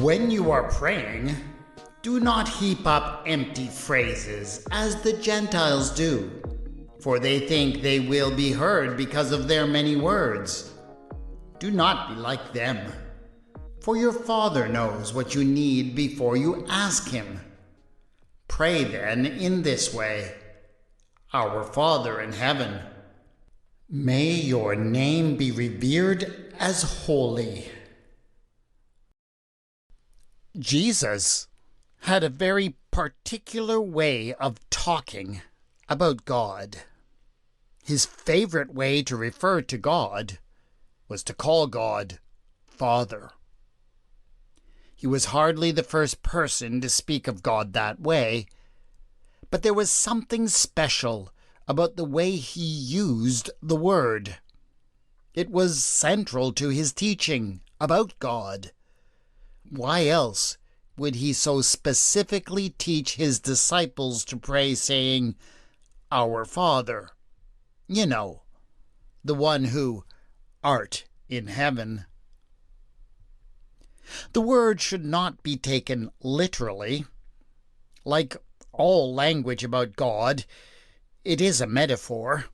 When you are praying, do not heap up empty phrases as the Gentiles do, for they think they will be heard because of their many words. Do not be like them, for your Father knows what you need before you ask Him. Pray then in this way: Our Father in heaven, may your name be revered as holy. Jesus had a very particular way of talking about God. His favorite way to refer to God was to call God Father. He was hardly the first person to speak of God that way, but there was something special about the way he used the word. It was central to his teaching about God. Why else would he so specifically teach his disciples to pray, saying, Our Father? You know, the one who art in heaven. The word should not be taken literally. Like all language about God, it is a metaphor.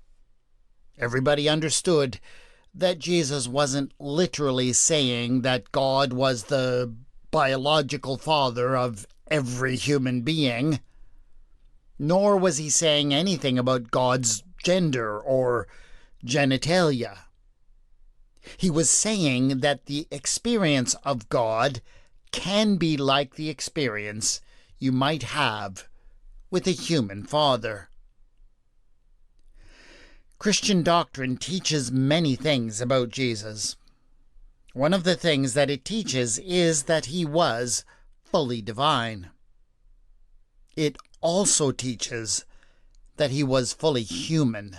Everybody understood that Jesus wasn't literally saying that God was the biological father of every human being, nor was he saying anything about God's gender or genitalia. He was saying that the experience of God can be like the experience you might have with a human father. Christian doctrine teaches many things about Jesus. One of the things that it teaches is that he was fully divine. It also teaches that he was fully human,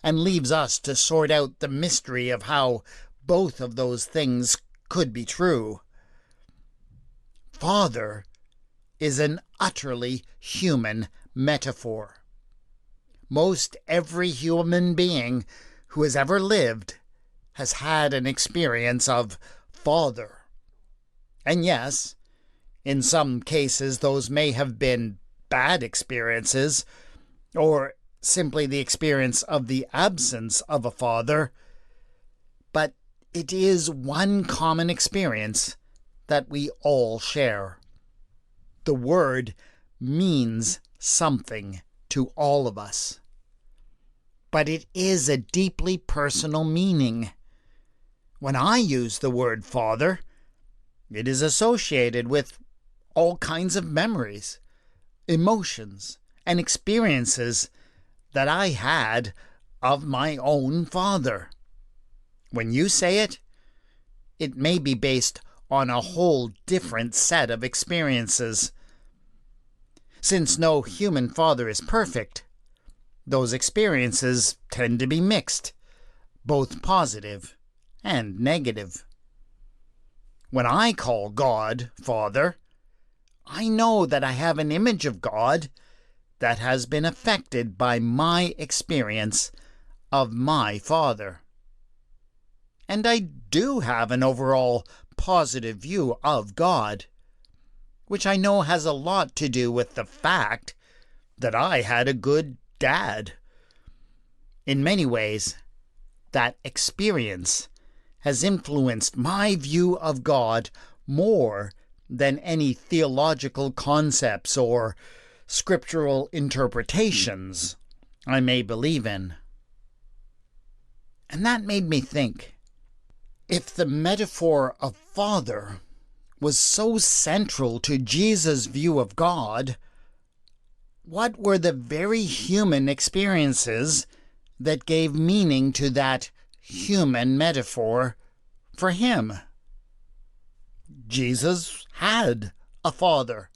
and leaves us to sort out the mystery of how both of those things could be true. Father is an utterly human metaphor. Most every human being who has ever lived has had an experience of father. And yes, in some cases those may have been bad experiences, or simply the experience of the absence of a father, but it is one common experience that we all share. The word means something to all of us, but it is a deeply personal meaning. When I use the word father, it is associated with all kinds of memories, emotions, and experiences that I had of my own father. When you say it, it may be based on a whole different set of experiences. Since no human father is perfect, those experiences tend to be mixed, both positive and negative. When I call God Father, I know that I have an image of God that has been affected by my experience of my father. And I do have an overall positive view of God, which I know has a lot to do with the fact that I had a good dad. In many ways, that experience has influenced my view of God more than any theological concepts or scriptural interpretations I may believe in. And that made me think, if the metaphor of father was so central to Jesus' view of God, what were the very human experiences that gave meaning to that human metaphor for him? Jesus had a father.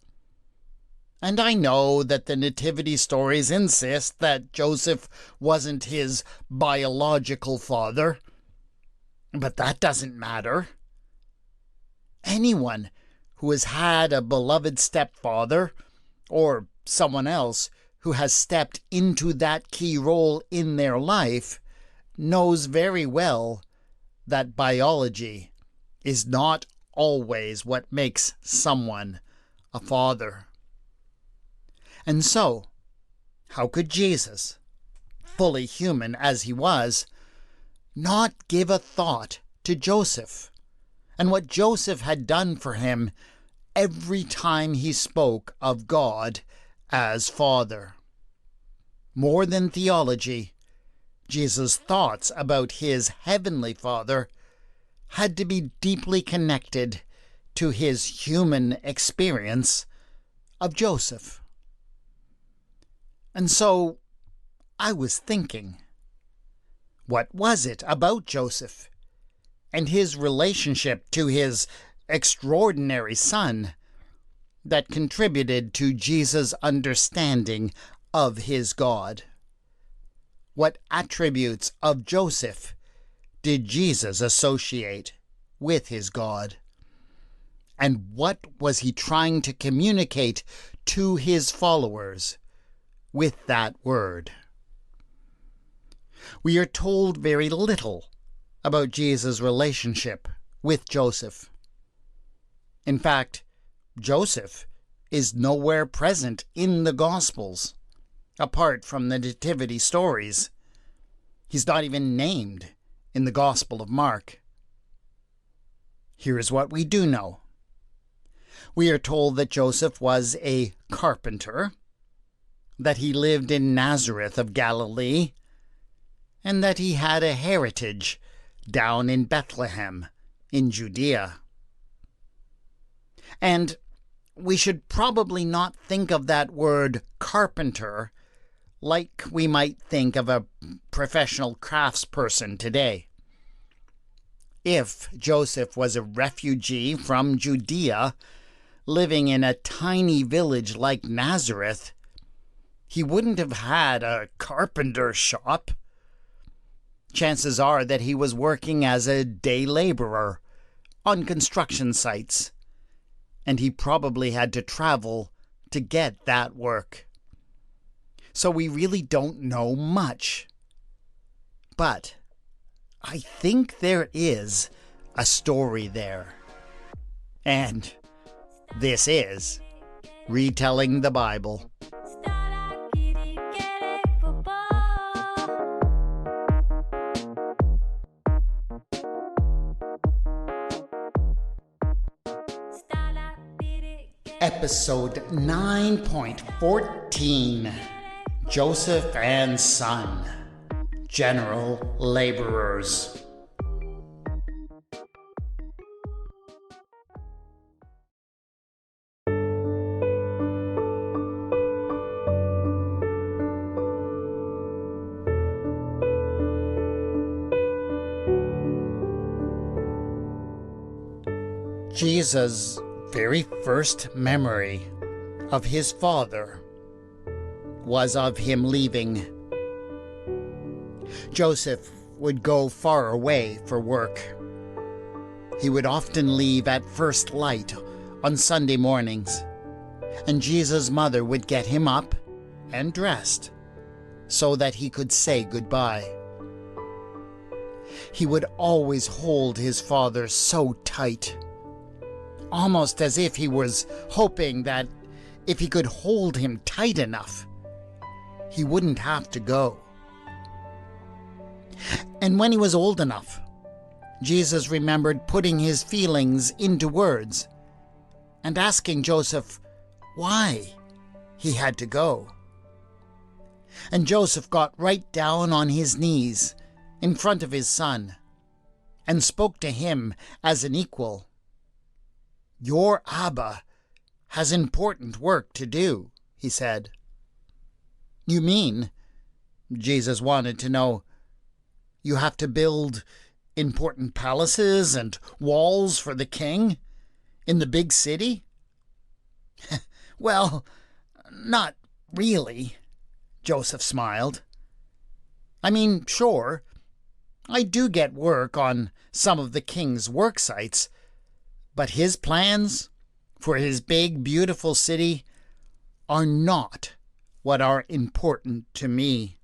And I know that the nativity stories insist that Joseph wasn't his biological father, but that doesn't matter. Anyone who has had a beloved stepfather, or someone else who has stepped into that key role in their life, knows very well that biology is not always what makes someone a father. And so, how could Jesus, fully human as he was, not give a thought to Joseph and what Joseph had done for him every time he spoke of God as Father? More than theology, Jesus' thoughts about his heavenly Father had to be deeply connected to his human experience of Joseph. And so I was thinking, what was it about Joseph and his relationship to his extraordinary son that contributed to Jesus' understanding of his God? What attributes of Joseph did Jesus associate with his God? And what was he trying to communicate to his followers with that word? We are told very little about Jesus' relationship with Joseph. In fact, Joseph is nowhere present in the Gospels, apart from the nativity stories. He's not even named in the Gospel of Mark. Here is what we do know. We are told that Joseph was a carpenter, that he lived in Nazareth of Galilee, and that he had a heritage down in Bethlehem in Judea. And we should probably not think of that word carpenter like we might think of a professional craftsperson today. If Joseph was a refugee from Judea, living in a tiny village like Nazareth, he wouldn't have had a carpenter shop. Chances are that he was working as a day laborer on construction sites, and he probably had to travel to get that work. So we really don't know much. But I think there is a story there. And this is Retelling the Bible. Episode 9.14, Joseph and Son, General Laborers. Jesus' very first memory of his father was of him leaving. Joseph would go far away for work. He would often leave at first light on Sunday mornings, and Jesus' mother would get him up and dressed so that he could say goodbye. He would always hold his father so tight, almost as if he was hoping that if he could hold him tight enough, he wouldn't have to go. And when he was old enough, Jesus remembered putting his feelings into words and asking Joseph why he had to go. And Joseph got right down on his knees in front of his son and spoke to him as an equal. "Your Abba has important work to do," he said. "You mean," Jesus wanted to know, "you have to build important palaces and walls for the king in the big city?" "Well, not really," Joseph smiled. "I mean, sure, I do get work on some of the king's work sites, but his plans for his big, beautiful city are not what are important to me.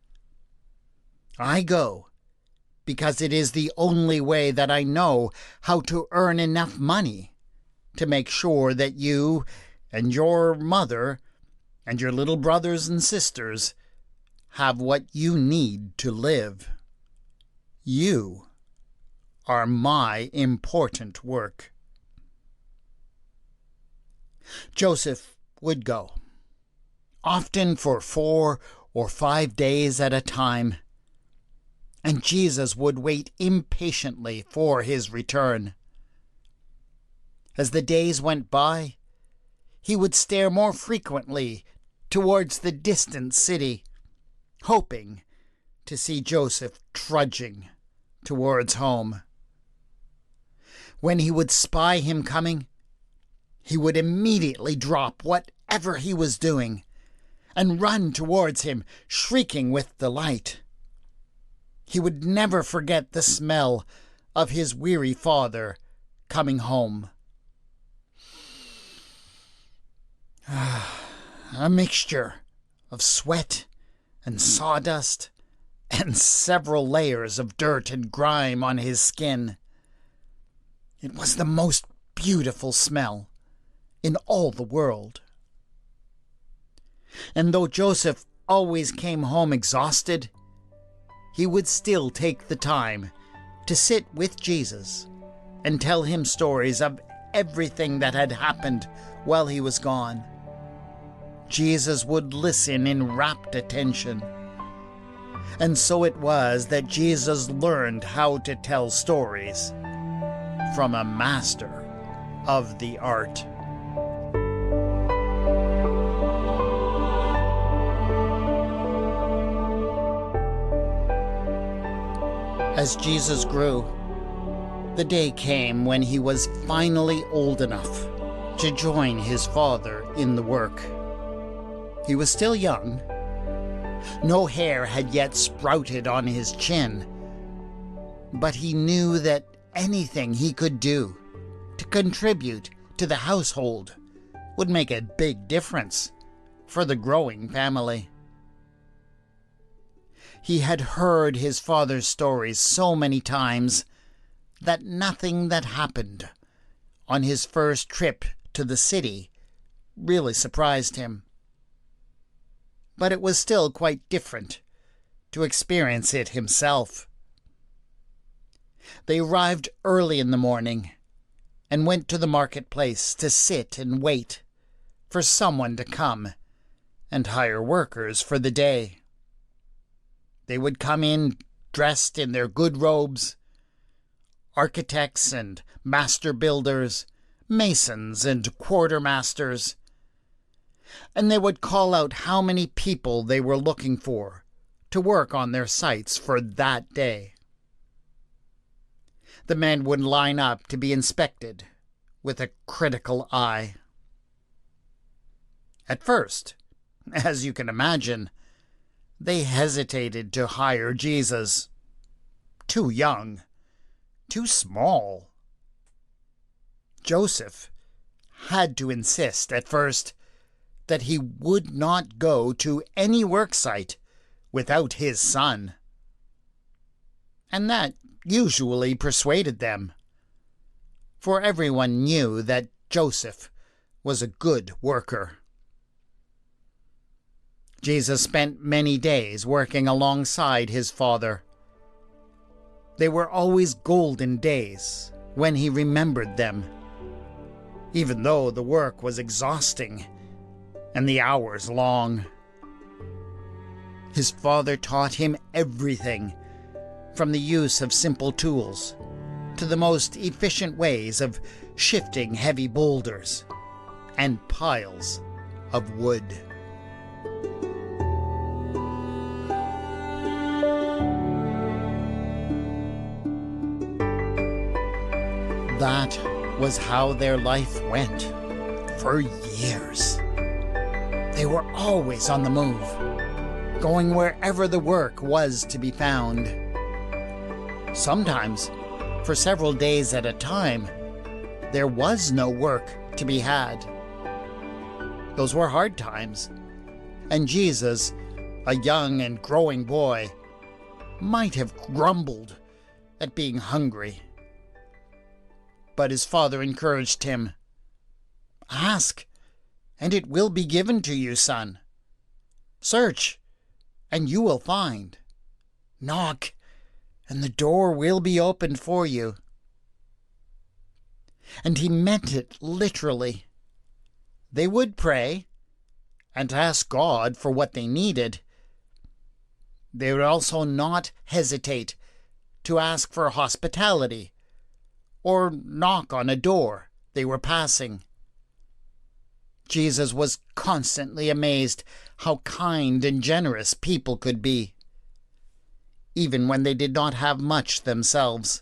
I go because it is the only way that I know how to earn enough money to make sure that you and your mother and your little brothers and sisters have what you need to live. You are my important work. Joseph would go, often for 4 or 5 days at a time, and Jesus would wait impatiently for his return. As the days went by, he would stare more frequently towards the distant city, hoping to see Joseph trudging towards home. When he would spy him coming, he would immediately drop whatever he was doing and run towards him, shrieking with delight. He would never forget the smell of his weary father coming home. A mixture of sweat and sawdust and several layers of dirt and grime on his skin. It was the most beautiful smell in all the world. And though Joseph always came home exhausted, he would still take the time to sit with Jesus and tell him stories of everything that had happened while he was gone. Jesus would listen in rapt attention. And so it was that Jesus learned how to tell stories from a master of the art. As Jesus grew, the day came when he was finally old enough to join his father in the work. He was still young. No hair had yet sprouted on his chin, but he knew that anything he could do to contribute to the household would make a big difference for the growing family. He had heard his father's stories so many times that nothing that happened on his first trip to the city really surprised him. But it was still quite different to experience it himself. They arrived early in the morning and went to the marketplace to sit and wait for someone to come and hire workers for the day. They would come in dressed in their good robes, architects and master builders, masons and quartermasters, and they would call out how many people they were looking for to work on their sites for that day. The men would line up to be inspected with a critical eye. At first, as you can imagine, they hesitated to hire Jesus. Too young, too small. Joseph had to insist at first that he would not go to any worksite without his son. And that usually persuaded them, for everyone knew that Joseph was a good worker. Jesus spent many days working alongside his father. They were always golden days when he remembered them, even though the work was exhausting and the hours long. His father taught him everything, from the use of simple tools to the most efficient ways of shifting heavy boulders and piles of wood. That was how their life went for years. They were always on the move, going wherever the work was to be found. Sometimes, for several days at a time, there was no work to be had. Those were hard times, and Jesus, a young and growing boy, might have grumbled at being hungry. But his father encouraged him Ask, and it will be given to you, son. Search, and you will find. Knock, and the door will be opened for you." And he meant it literally. They would pray and ask God for what they needed. They would also not hesitate to ask for hospitality or knock on a door they were passing. Jesus was constantly amazed how kind and generous people could be, even when they did not have much themselves.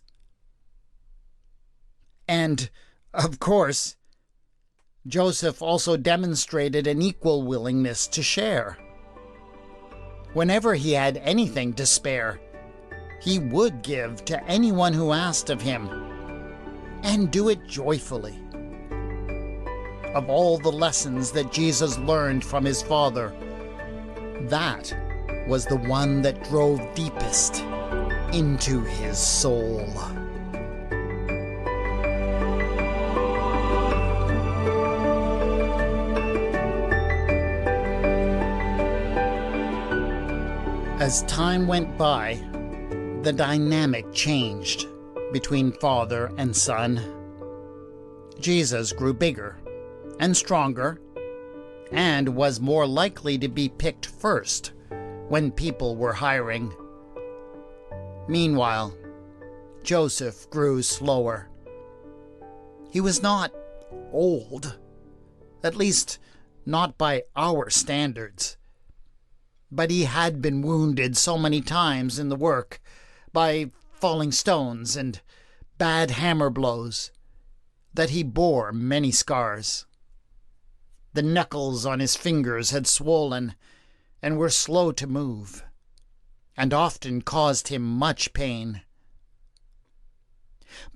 And, of course, Joseph also demonstrated an equal willingness to share. Whenever he had anything to spare, he would give to anyone who asked of him, and do it joyfully. Of all the lessons that Jesus learned from his Father, that was the one that drove deepest into his soul. As time went by, the dynamic changed between father and son. Jesus grew bigger and stronger, and was more likely to be picked first when people were hiring. Meanwhile, Joseph grew slower. He was not old, at least not by our standards, but he had been wounded so many times in the work by falling stones and bad hammer blows that he bore many scars. The knuckles on his fingers had swollen and were slow to move, and often caused him much pain.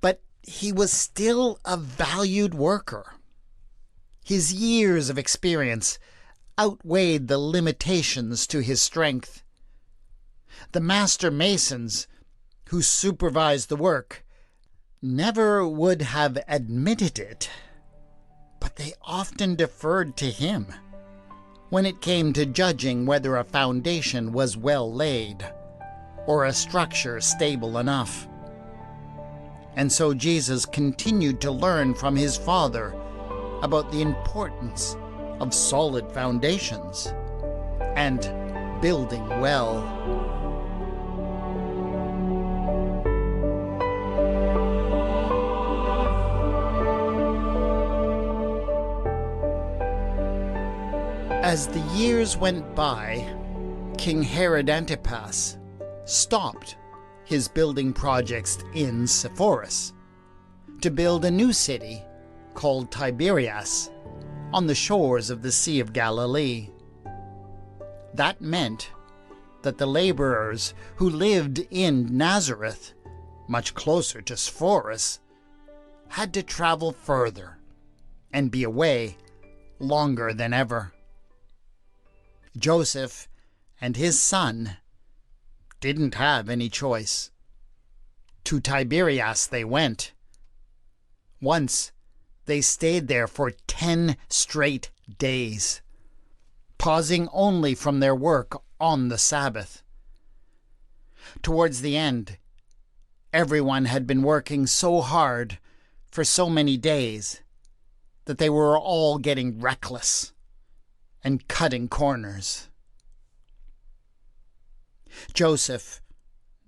But he was still a valued worker. His years of experience outweighed the limitations to his strength. The master masons who supervised the work never would have admitted it, but they often deferred to him when it came to judging whether a foundation was well laid or a structure stable enough. And so Jesus continued to learn from his Father about the importance of solid foundations and building well. As the years went by, King Herod Antipas stopped his building projects in Sepphoris to build a new city called Tiberias on the shores of the Sea of Galilee. That meant that the laborers who lived in Nazareth, much closer to Sepphoris, had to travel further and be away longer than ever. Joseph and his son didn't have any choice. To Tiberias they went. Once they stayed there for 10 straight days, pausing only from their work on the Sabbath. Towards the end, everyone had been working so hard for so many days that they were all getting reckless and cutting corners. Joseph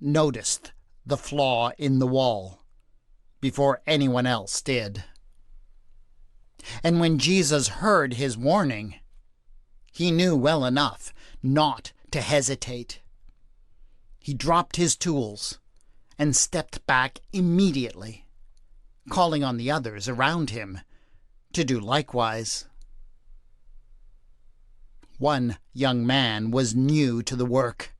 noticed the flaw in the wall before anyone else did. And when Jesus heard his warning, he knew well enough not to hesitate. He dropped his tools and stepped back immediately, calling on the others around him to do likewise. One young man was new to the work.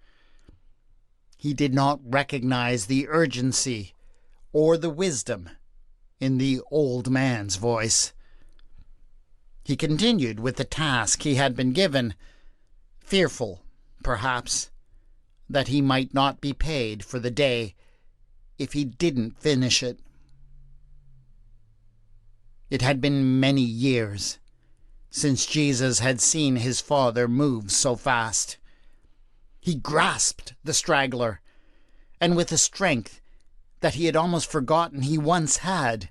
He did not recognize the urgency or the wisdom in the old man's voice. He continued with the task he had been given, fearful, perhaps, that he might not be paid for the day if he didn't finish it. It had been many years since Jesus had seen his Father move so fast. He grasped the straggler, and with a strength that he had almost forgotten he once had,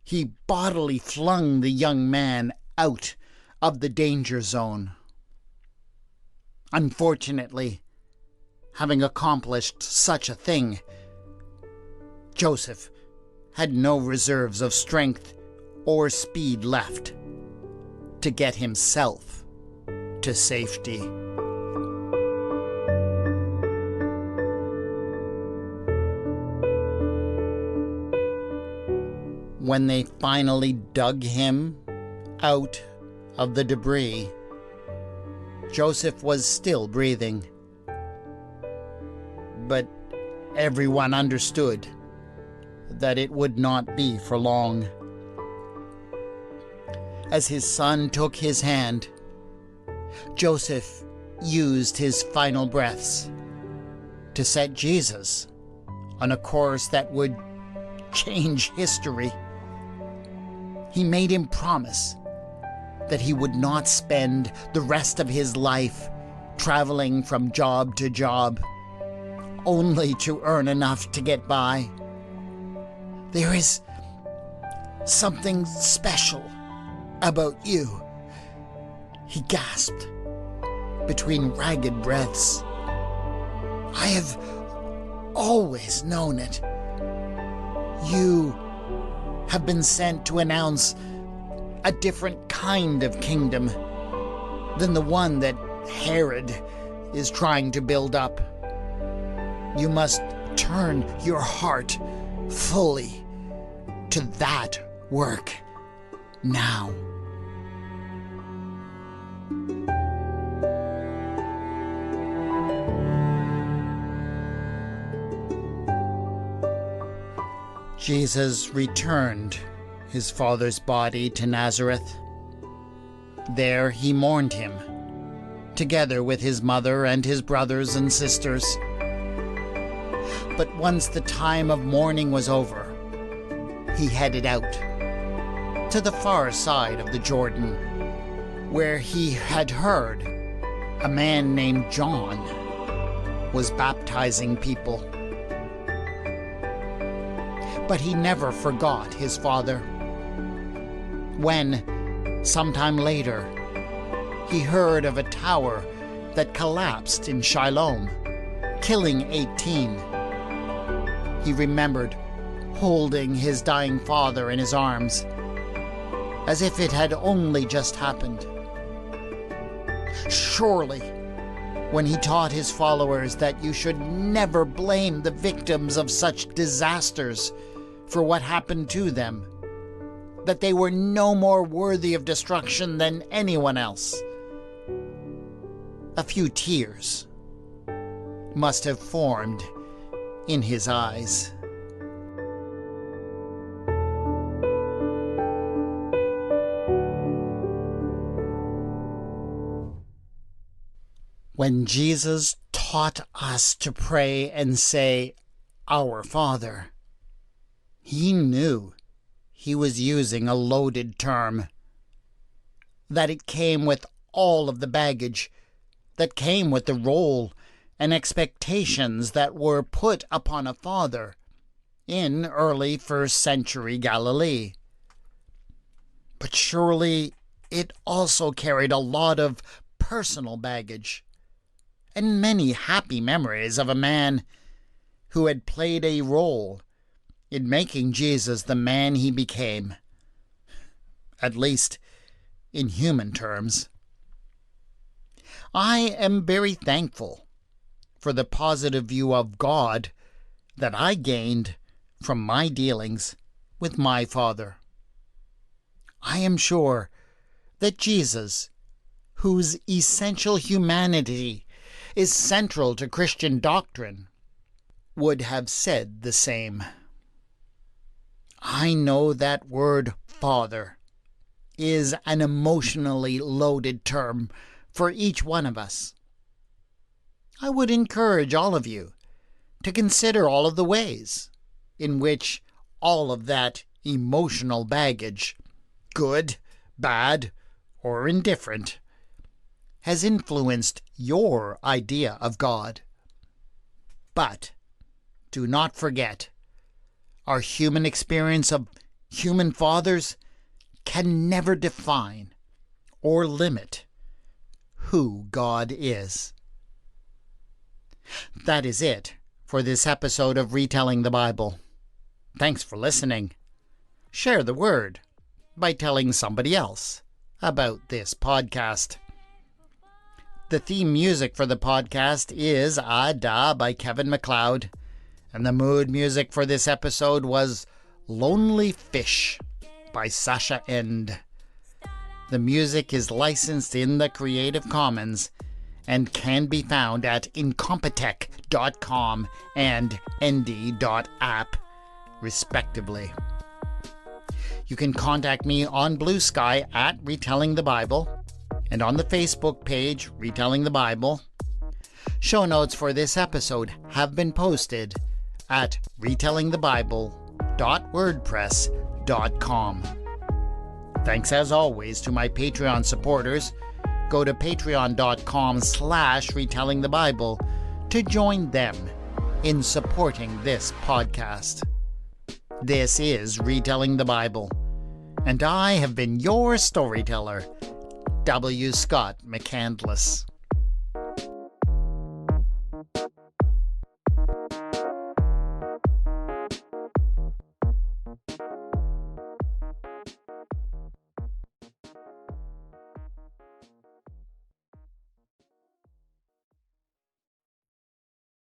he bodily flung the young man out of the danger zone. Unfortunately, having accomplished such a thing, Joseph had no reserves of strength or speed left to get himself to safety. When they finally dug him out of the debris, Joseph was still breathing. But everyone understood that it would not be for long. As his son took his hand, Joseph used his final breaths to set Jesus on a course that would change history. He made him promise that he would not spend the rest of his life traveling from job to job, only to earn enough to get by. There is something special about you, he gasped between ragged breaths. I have always known it. You have been sent to announce a different kind of kingdom than the one that Herod is trying to build up. You must turn your heart fully to that work now. Jesus returned his father's body to Nazareth. There he mourned him, together with his mother and his brothers and sisters. But once the time of mourning was over, he headed out to the far side of the Jordan, where he had heard a man named John was baptizing people. But he never forgot his father. When, sometime later, he heard of a tower that collapsed in Shiloh, killing 18, he remembered holding his dying father in his arms, as if it had only just happened. Surely, when he taught his followers that you should never blame the victims of such disasters for what happened to them, that they were no more worthy of destruction than anyone else, a few tears must have formed in his eyes. When Jesus taught us to pray and say, "Our Father," he knew he was using a loaded term, that it came with all of the baggage that came with the role and expectations that were put upon a father in early first century Galilee. But surely it also carried a lot of personal baggage and many happy memories of a man who had played a role in making Jesus the man he became, at least in human terms. I am very thankful for the positive view of God that I gained from my dealings with my Father. I am sure that Jesus, whose essential humanity is central to Christian doctrine, would have said the same. I know that word Father is an emotionally loaded term for each one of us. I would encourage all of you to consider all of the ways in which all of that emotional baggage, good, bad, or indifferent, has influenced your idea of God. But do not forget, our human experience of human fathers can never define or limit who God is. That is it for this episode of Retelling the Bible. Thanks for listening. Share the word by telling somebody else about this podcast. The theme music for the podcast is Ada by Kevin MacLeod, and the mood music for this episode was Lonely Fish by Sasha End. The music is licensed in the Creative Commons and can be found at incompetech.com and nd.app, respectively. You can contact me on Bluesky at Retelling the Bible and on the Facebook page Retelling the Bible. Show notes for this episode have been posted at retellingthebible.wordpress.com. Thanks as always to my Patreon supporters. Go to patreon.com/retellingthebible to join them in supporting this podcast. This is Retelling the Bible, and I have been your storyteller, W. Scott McCandless.